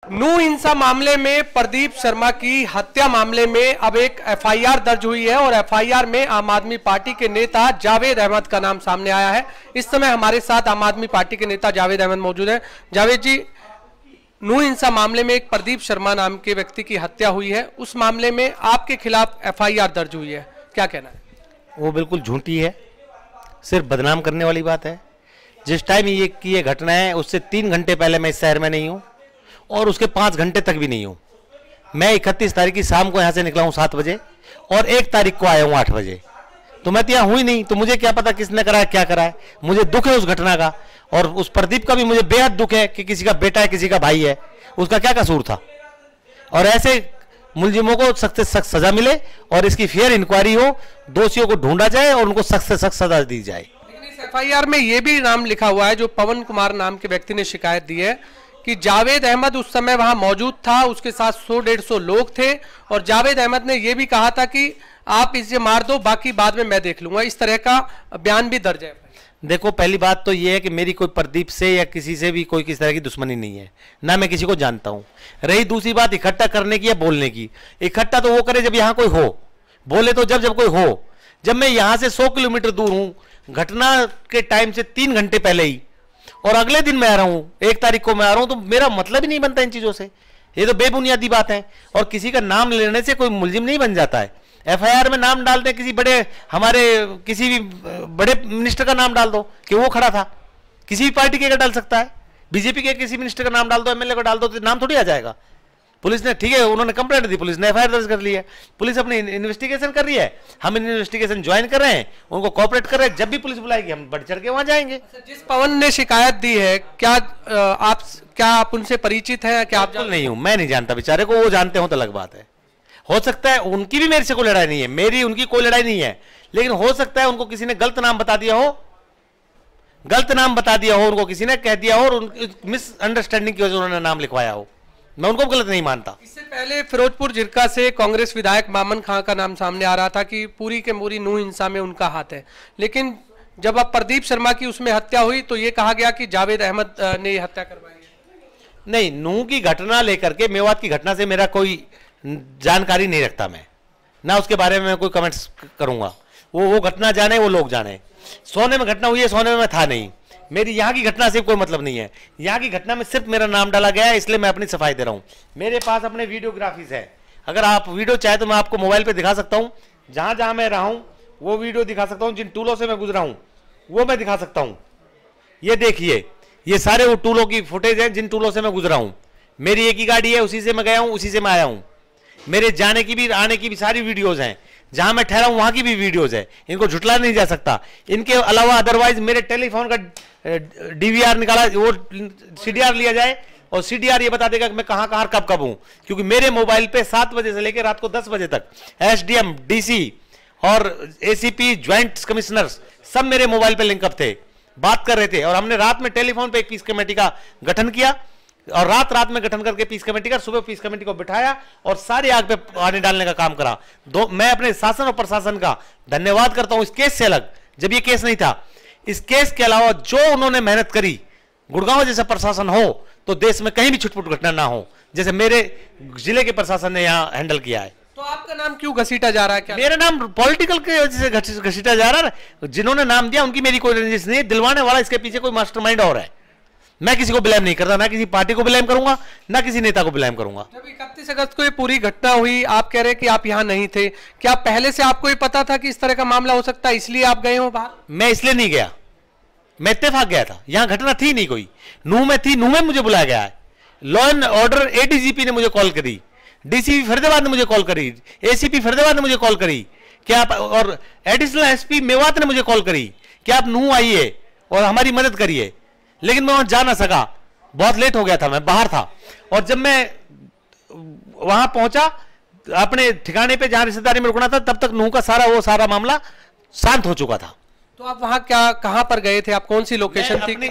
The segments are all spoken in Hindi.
नू हिंसा मामले में प्रदीप शर्मा की हत्या मामले में अब एक एफआईआर दर्ज हुई है और एफआईआर में आम आदमी पार्टी के नेता जावेद अहमद का नाम सामने आया है। इस समय हमारे साथ आम आदमी पार्टी के नेता जावेद अहमद मौजूद हैं। जावेद जी, नू हिंसा मामले में एक प्रदीप शर्मा नाम के व्यक्ति की हत्या हुई है, उस मामले में आपके खिलाफ एफआईआर दर्ज हुई है, क्या कहना है? वो बिल्कुल झूठी है, सिर्फ बदनाम करने वाली बात है। जिस टाइम ये घटना है उससे 3 घंटे पहले मैं इस शहर में नहीं हूँ और उसके 5 घंटे तक भी नहीं हूँ। मैं 31 तारीख की शाम को यहाँ से निकला हूँ 7 बजे और 1 तारीख को आया हूँ 8 बजे। तो मैं तो यहाँ हुई ही नहीं, तो मुझे क्या पता किसने करा है, क्या करा है। मुझे दुख है उस घटना का और उस प्रदीप का भी मुझे बेहद दुख है कि किसी का बेटा है, किसी का भाई है, उसका क्या कसूर था। और ऐसे मुलजिमों को सख्त से सख्त सजा मिले और इसकी फेयर इंक्वायरी हो, दोषियों को ढूंढा जाए और उनको सख्त से सख्त सजा दी जाए। लेकिन इस एफआईआर में यह भी नाम लिखा हुआ है, जो पवन कुमार नाम के व्यक्ति ने शिकायत दी है कि जावेद अहमद उस समय वहां मौजूद था, उसके साथ 100-150 लोग थे और जावेद अहमद ने यह भी कहा था कि आप इसे मार दो, बाकी बाद में मैं देख लूंगा। इस तरह का बयान भी दर्ज है। देखो, पहली बात तो यह है कि मेरी कोई प्रदीप से या किसी से भी कोई किसी तरह की दुश्मनी नहीं है, ना मैं किसी को जानता हूं। रही दूसरी बात इकट्ठा करने की या बोलने की, इकट्ठा तो वो करे जब यहां कोई हो, बोले तो जब कोई हो। जब मैं यहां से 100 किलोमीटर दूर हूं, घटना के टाइम से 3 घंटे पहले ही, और अगले दिन मैं आ रहा हूं, 1 तारीख को मैं आ रहा हूं, तो मेरा मतलब ही नहीं बनता इन चीजों से। ये तो बेबुनियादी बात है। और किसी का नाम लेने से कोई मुलजिम नहीं बन जाता है। एफआईआर में नाम डाल दे, किसी बड़े हमारे किसी भी बड़े मिनिस्टर का नाम डाल दो कि वो खड़ा था, किसी भी पार्टी के डाल सकता है। बीजेपी के किसी मिनिस्टर का नाम डाल दो, एमएलए का डाल दो, तो नाम थोड़ी आ जाएगा। पुलिस ने, ठीक है, उन्होंने कंप्लेंट दी, पुलिस ने एफआईआर दर्ज कर ली है, पुलिस अपनी इन्वेस्टिगेशन कर रही है, हम इन्वेस्टिगेशन ज्वाइन कर रहे हैं, उनको कोऑपरेट कर रहे हैं। जब भी पुलिस बुलाएगी हम बढ़ चढ़ के वहां जाएंगे। जिस पवन ने शिकायत दी है, क्या आप उनसे परिचित हैं? क्या आप? नहीं हूं, मैं नहीं जानता बेचारे को, वो जानते हो तो अलग बात है। हो सकता है उनकी भी मेरे से कोई लड़ाई नहीं है, मेरी उनकी कोई लड़ाई नहीं है, लेकिन हो सकता है उनको किसी ने गलत नाम बता दिया हो, उनको किसी ने कह दिया हो और उनकी मिसअंडरस्टैंडिंग की वजह से उन्होंने नाम लिखवाया हो। मैं उनको गलत नहीं मानता। इससे पहले फिरोजपुर जिरका से कांग्रेस विधायक मामन खां का नाम सामने आ रहा था कि पूरी के पूरी नू हिंसा में उनका हाथ है, लेकिन जब अब प्रदीप शर्मा की उसमें हत्या हुई तो ये कहा गया कि जावेद अहमद ने हत्या करवाई है। नहीं, नू की घटना लेकर के, मेवात की घटना से मेरा कोई जानकारी नहीं रखता, मैं ना उसके बारे में कोई कमेंट्स करूंगा। वो घटना जाने, वो लोग जाने। सोने में घटना हुई है, सोने में मैं था नहीं, मेरी यहाँ की घटना से कोई मतलब नहीं है। यहाँ की घटना में सिर्फ मेरा नाम डाला गया है, इसलिए मैं अपनी सफाई दे रहा हूँ। मेरे पास अपने वीडियोग्राफीज है, अगर आप वीडियो चाहे तो मैं आपको मोबाइल पे दिखा सकता हूँ। जहाँ जहाँ मैं रहा हूँ वो वीडियो दिखा सकता हूँ, जिन टूलों से मैं गुजरा हूँ वो मैं दिखा सकता हूँ। ये देखिए, ये सारे वो टूलों की फुटेज है जिन टूलों से मैं गुजरा हूँ। मेरी एक ही गाड़ी है, उसी से मैं गया हूँ, उसी से मैं आया हूँ। मेरे जाने की भी आने की भी सारी वीडियोज हैं, जहां मैं ठहरा हूं वहां की भी वीडियोज है, इनको झुटला नहीं जा सकता। इनके अलावा अदरवाइज मेरे टेलीफोन का डीवीआर निकाला, वो सीडीआर लिया जाए और सीडीआर ये बता देगा कि मैं कहां कहां कब हूं, क्योंकि मेरे मोबाइल पे 7 बजे से लेकर रात को 10 बजे तक एसडीएम, डीसी और एसीपी, ज्वाइंट कमिश्नर्स सब मेरे मोबाइल पे लिंकअप थे, बात कर रहे थे। और हमने रात में टेलीफोन पे एक पीस कमेटी का गठन किया और रात में गठन करके पीस कमेटी का, सुबह पीस कमेटी को बिठाया और सारी आग पे पानी डालने का काम करा। मैं अपने शासन और प्रशासन का धन्यवाद करता हूं इस केस से अलग, जब ये केस नहीं था। इस केस के अलावा जो उन्होंने मेहनत करी, गुड़गांव जैसा प्रशासन हो तो देश में कहीं भी छुटपुट घटना ना हो, जैसे मेरे जिले के प्रशासन ने यहाँ हैंडल किया है। तो आपका नाम क्यों घसीटा जा रहा है? क्या मेरा नाम पॉलिटिकल के वजह से घसीटा जा रहा है? जिन्होंने नाम दिया उनकी मेरी कोई रंजिश नहीं, दिलवाने वाला इसके पीछे कोई मास्टरमाइंड और है। मैं किसी को ब्लेम नहीं करता, ना किसी पार्टी को ब्लेम करूंगा, ना किसी नेता को ब्लेम करूंगा। जब 31 अगस्त को ये पूरी घटना हुई, आप कह रहे हैं कि आप यहाँ नहीं थे, क्या पहले से आपको ये पता था कि इस तरह का मामला हो सकता है, इसलिए आप गए हो बाहर? मैं इसलिए नहीं गया, मैं इत्तेफाक गया था। यहाँ घटना थी नहीं कोई, नूह में थी, नूह में मुझे बुलाया गया है। लॉ एंड ऑर्डर एडीजीपी ने मुझे कॉल करी, डीसीपी फरीदाबाद ने मुझे कॉल करी, एसीपी फरीदाबाद ने मुझे कॉल करी कि आप, और एडिशनल एसपी मेवात ने मुझे कॉल करी कि आप नूह आइए और हमारी मदद करिए, लेकिन मैं वहां जा ना सका, बहुत लेट हो गया था, मैं बाहर था। और जब मैं वहां पहुंचा अपने ठिकाने पे जहां रिश्तेदारी में रुकना था, तब तक नूह का सारा मामला शांत हो चुका था। तो आप वहां कहां पर गए थे? आप कौन सी लोकेशन थी?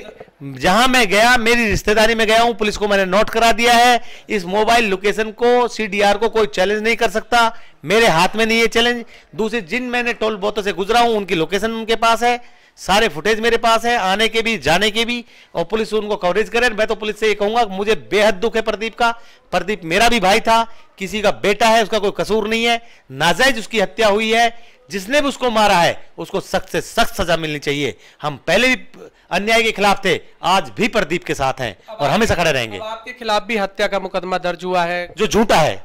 जहां मैं गया, मेरी रिश्तेदारी में गया हूं, पुलिस को मैंने नोट करा दिया है। इस मोबाइल लोकेशन को, सीडीआर को कोई चैलेंज नहीं कर सकता, मेरे हाथ में नहीं है चैलेंज। दूसरे जिन मैंने टोल बूथों से गुजरा हूं उनकी लोकेशन उनके पास है, सारे फुटेज मेरे पास है, आने के भी जाने के भी, और पुलिस उनको कवरेज करे। मैं तो पुलिस से ये कहूंगा, मुझे बेहद दुख है प्रदीप का। प्रदीप मेरा भी भाई था, किसी का बेटा है, उसका कोई कसूर नहीं है, नाजायज उसकी हत्या हुई है। जिसने भी उसको मारा है उसको सख्त से सख्त सजा मिलनी चाहिए। हम पहले भी अन्याय के खिलाफ थे, आज भी प्रदीप के साथ हैं और हमेशा खड़े रहेंगे। आपके खिलाफ भी हत्या का मुकदमा दर्ज हुआ है, जो झूठा है।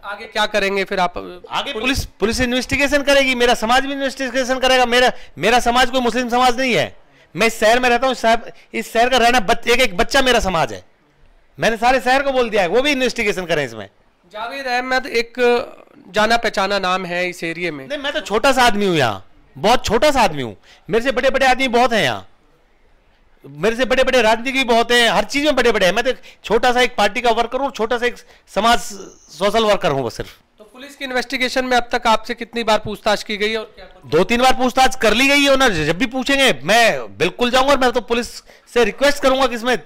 आगे क्या करेंगे फिर आप? आगे पुलिस इन्वेस्टिगेशन करेगी, मेरा समाज भी इन्वेस्टिगेशन करेगा। मेरा समाज कोई मुस्लिम समाज नहीं है। मैं इस शहर में रहता हूँ, इस शहर का रहना एक बच्चा मेरा समाज है। मैंने सारे शहर को बोल दिया है, वो भी इन्वेस्टिगेशन करें इसमें। जावेद अहमद एक जाना पहचाना नाम है इस एरिया में। नहीं, मैं तो छोटा सा आदमी हूँ यहाँ, बहुत छोटा सा आदमी हूँ। मेरे से बड़े बड़े आदमी बहुत हैं यहाँ, मेरे से बड़े बड़े राजनीतिक भी बहुत हैं, हर चीज में बड़े बड़े हैं। मैं तो छोटा सा एक पार्टी का वर्कर हूँ, छोटा सा एक समाज सोशल वर्कर हूँ बस सिर्फ। तो पुलिस की इन्वेस्टिगेशन में अब तक आपसे कितनी बार पूछताछ की गई है और क्या? 2-3 बार पूछताछ कर ली गई है ना। जब भी पूछेंगे मैं बिल्कुल जाऊंगा। मैं तो पुलिस से रिक्वेस्ट करूंगा कि इसमें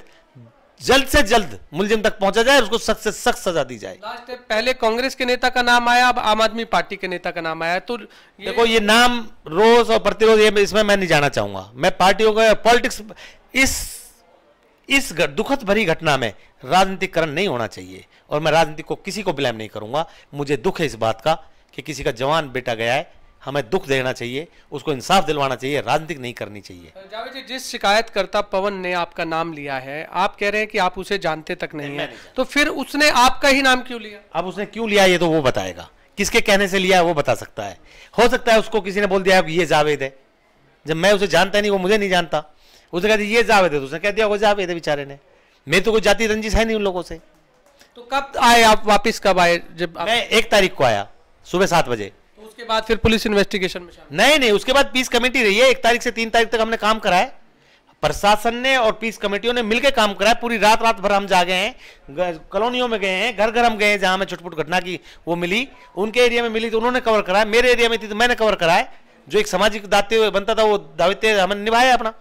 जल्द से जल्द मुलजिम तक पहुंचा जाए, उसको सख्त से सख्त सजा दी जाए। लास्ट पहले कांग्रेस के नेता का नाम आया, अब आम आदमी पार्टी के नेता का नाम आया। तो देखो, ये नाम रोज और प्रतिरोध इसमें मैं नहीं जाना चाहूंगा। मैं पार्टियों का पॉलिटिक्स, इस दुखद भरी घटना में राजनीतिकरण नहीं होना चाहिए और मैं राजनीति को किसी को ब्लेम नहीं करूंगा। मुझे दुख है इस बात का कि किसी का जवान बेटा गया है, हमें दुख देना चाहिए, उसको इंसाफ दिलवाना चाहिए, राजनीति नहीं करनी चाहिए। जावेद जी, जिस शिकायतकर्ता पवन ने आपका नाम लिया है, आप कह रहे हैं कि आप उसे जानते तक नहीं है, तो फिर उसने आपका ही नाम क्यों लिया? अब उसने क्यों लिया ये तो वो बताएगा, किसके कहने से लिया है वो बता सकता है। हो सकता है उसको किसी ने बोल दिया कि ये जावेद है, जब मैं उसे जानता नहीं, वो मुझे नहीं जानता। उसने कह दिया ये जावेद है, तो उसने कह दिया वो जावेद है बेचारे ने। मेरी तो कोई जाति रंजिश है नहीं उन लोगों से। तो कब आए आप, वापिस कब आए? जब मैं 1 तारीख को आया सुबह 7 बजे। तो उसके बाद फिर पुलिस इन्वेस्टिगेशन में शामिल? नहीं, उसके बाद पीस कमेटी रही है। 1 तारीख से 3 तारीख तक हमने काम कराया, प्रशासन ने और पीस कमेटियों ने मिलकर काम कराया। पूरी रात भर हम जागे हैं, कॉलोनियों में गए हैं, घर घर हम गए हैं, जहां हमें छुटपुट घटना की वो मिली, उनके एरिया में मिली तो उन्होंने कवर कराया, मेरे एरिया में थी तो मैंने कवर कराया। जो एक सामाजिक दायित्व बनता था वो दायित्व हमने निभाया अपना।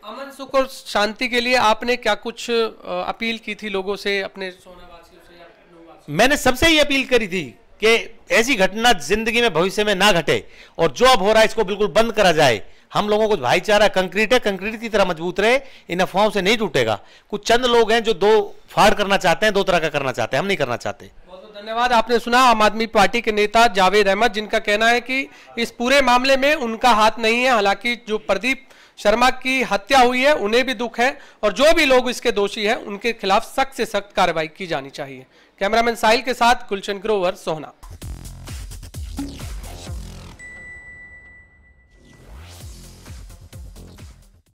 अमन सुख और शांति के लिए आपने क्या कुछ अपील की थी लोगों से, अपने सोनावासियों से या लोगों से? मैंने सबसे ही अपील करी थी कि ऐसी घटना जिंदगी में भविष्य में ना घटे और जो अब हो रहा है इसको बिल्कुल बंद करा जाए। हम लोगों को भाईचारा कंक्रीट है, कंक्रीट की तरह मजबूत रहे, इन अफवाहों से नहीं टूटेगा। कुछ चंद लोग हैं जो 2 फाड़ करना चाहते हैं, 2 तरह का करना चाहते हैं, हम नहीं करना चाहते। बहुत बहुत धन्यवाद। आपने सुना आम आदमी पार्टी के नेता जावेद अहमद, जिनका कहना है कि इस पूरे मामले में उनका हाथ नहीं है। हालांकि जो प्रदीप शर्मा की हत्या हुई है उन्हें भी दुख है और जो भी लोग इसके दोषी हैं उनके खिलाफ सख्त से सख्त कार्रवाई की जानी चाहिए। कैमरामैन साहिल के साथ गुलशन ग्रोवर, सोहना।